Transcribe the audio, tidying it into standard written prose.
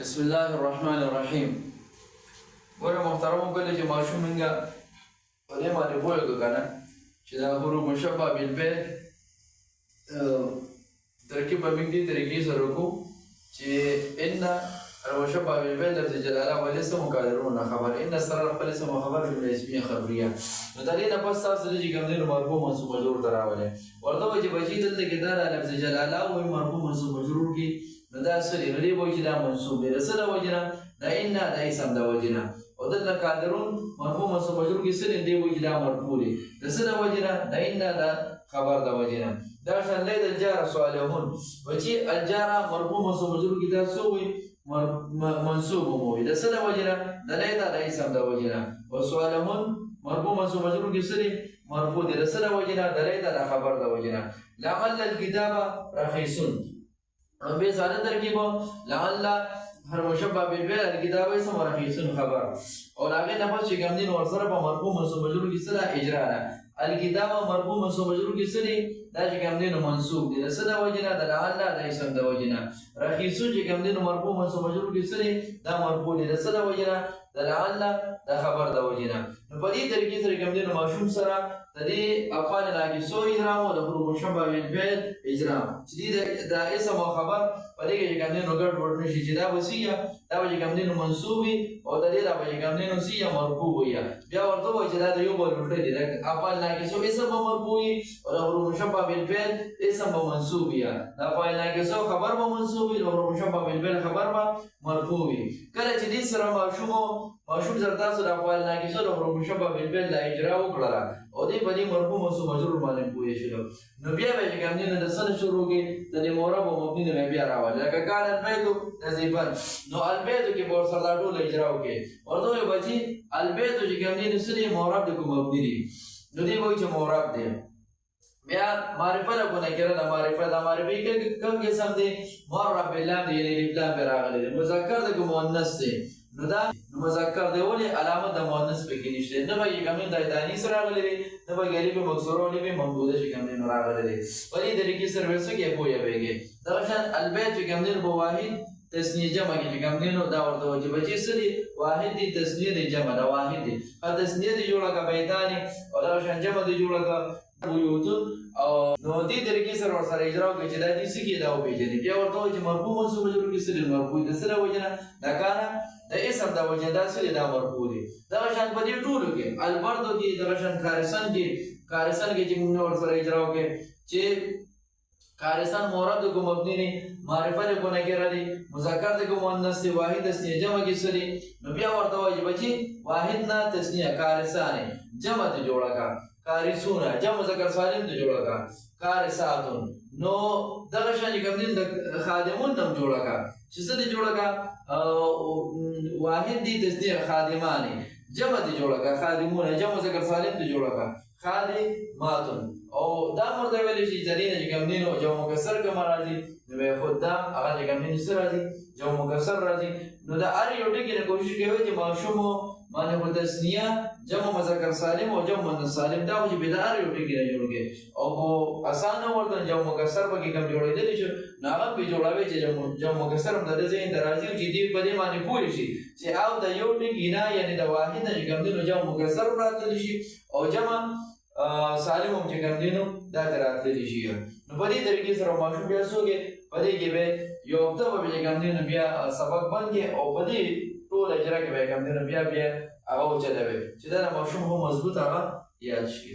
بسم الله الرحمن الرحیم. ګوره محترمو کله چې ماشوم موږ په دې باندې پوه کړو که نه چې دا حروف مشبع بالفعل ترکیب به موږ دې طریقې سره وکړو چې ان المشبع بالفعل لفظ جلاله والاسم مقدرون خبر ان سره خپل اسم او خبر جمله اسمیه خبریه. نو د دې نه پس تاسو چې کوم دی مرفوع منصوب مجرور ته راولئ ورته وایي چې بچي دلته کې دا لفظ جلاله وایي مرفوع منصوب مجرور کې نو دا سړي نو دې وایي چې دا منصوب دی د څه د وجې نه د ان د اسم د وجې نه او دلته قادرون مرفوع منصوب مجرور کې څه دی دې وایي چې دا مرفوع دی د څه د وجې نه د ان د خبر د وجې نه. دا شان دی د الجار صالحون بچي الجار مرفوع منصوب مجرور کې دا څه وایي منصوب موي د څه د وجې نه د لیدا د اسم د وجې نه او صالحون مرفوع منصوب مجرور کې څه دی مرفوع دی د څه د وجې نه د لیدا د خبر د وجې نه. لعل الكتابه رخيصون نو به ساده ترکیب لعل هر مشبع بالفعل الكتاب اسم رخيصون خبر او هغه نه پس چې کوم دین ور سره په مرفوع منصوب مجرور کې سره اجرا ده الكتاب مرفوع منصوب مجرور کې سره دا چې کوم دین منصوب دي د څه د وجې نه د لعل د اسم د وجې نه. رخيصون چې کوم دین مرفوع منصوب مجرور کې سره دا مرفوع دي د څه د وجې نه د لعل د خبر د وجې نه. نو په دې طریقې سره کوم دین ماشوم سره د دې افعال ناقصو اجرام او د حروف مشبع بالفعل اجرام چې د اسم او خبر په دې کې کوم دین ګډ وډ نشي چې دا وصیه دا به کوم دین منصوب او د دې د به کوم دین وصیه مرفوع وي بیا ورته وایي چې دا د یو بل ورته دي د افعال ناقصو اسم مرفوع او د حروف مشبع بالفعل اسم منصوب یا د افعال ناقصو خبر به منصوب او د حروف مشبع بالفعل خبر به مرفوع وي. کله چې دې سره ماشوم زر تاسو د افعال ناقصو د حروف مشبع بالفعل د اجرا وکړه او دې په دې مرفوع منصوب مجرور باندې پوه شئ نو بیا به کوم دین د سره شروع کې د معرب او مبني نه بیا راوړل لکه قال البيت نصيبا نو البيت کې په سره دا ټول اجرا وکړي ورته بچي البيت چې کوم دین سره معرب د کوم مبني دي نو دې وایي چې معرب دی. بیا معرفه له کومه کړه د معرفه کې کوم قسم دی معرب باللام دی یعنی لام پر راغلی مذکر د مؤنث دی نو دا مذکر دی ولې علامه د مؤنث پکې نشته نه به کوم د تانیث راغلی دی نه به غریب مکسوره نه به ممدوده چې کوم نه راغلی دی په دې طریقې سره وسه کې پوهه ويږي. دا شان البيت چې کوم نه به واحد تسنیه جمع کې کوم نه دا ورته وجه بچي سری واحد دی تسنیه دی جمع دا واحد دی ا تسنیه دی جوړه کا بیتانی او دا شان جمع دی جوړه کا بيوتون او نو دې طریقې سره ورسره اجرا کوي چې دا دې سکی دا وبېږي بیا ورته چې مرفوع منصوب مجرور کې سره مرفوع د سره وجنه دا کانه د اسم دا وجه دا سره دا مرفوع دي. دا شان په دې ټولو کې البردو کې دا شان کارسن کې چې موږ ورسره اجرا کوي چې کارسن مورد کو مبني نه معرفه له کو نه کېږي مذکر د کو مؤنث دی واحد تسنیه جمع کې سره نو بیا ورته وایي بچي واحد نه تسنیه کارسان جمع ته جوړه کا کارسونه جمع مذکر سالم ته جوړه کا کارساتون نو دغه شان کوم دین د خادمون تم جوړه کا چې څه دی جوړه کا واحد دی تسنیه خادمانه جمع ته جوړه کا خادمون جمع مذکر سالم ته جوړه کا خادماتون او دا مرده ویل شي چې دینه کوم دین او جمع مکسر کوم راځي نو خدام هغه کوم دین سره راځي جمع مکسر راځي نو دا اړ یو ټکی نه کوشش کوي چې ماشوم باندې په تسنیه جمع مذکر سالم او جمع مؤنث سالم دا چې بدار یو ټکی نه جوړږي او اسانه ورته جمع مکسر به کوم جوړېدل شي ناغه به جوړاوي چې جمع مکسر هم د ذهن درازي چې دی په دې باندې پوه شي چې او د یو ټکی نه یعنی د واحد نه کوم دین جمع مکسر راتلی شي او جمع سالم هم چې کوم دینو دا راتلی شي نو په دې طریقې سره ماشوم بیا څوګي په دې کې به یو هفته به کوم دین بیا سبق باندې او په دې ټول اجرا کې به کوم دین بیا هغه چلوي چې دا ماشوم هم مضبوط هغه یاد شي.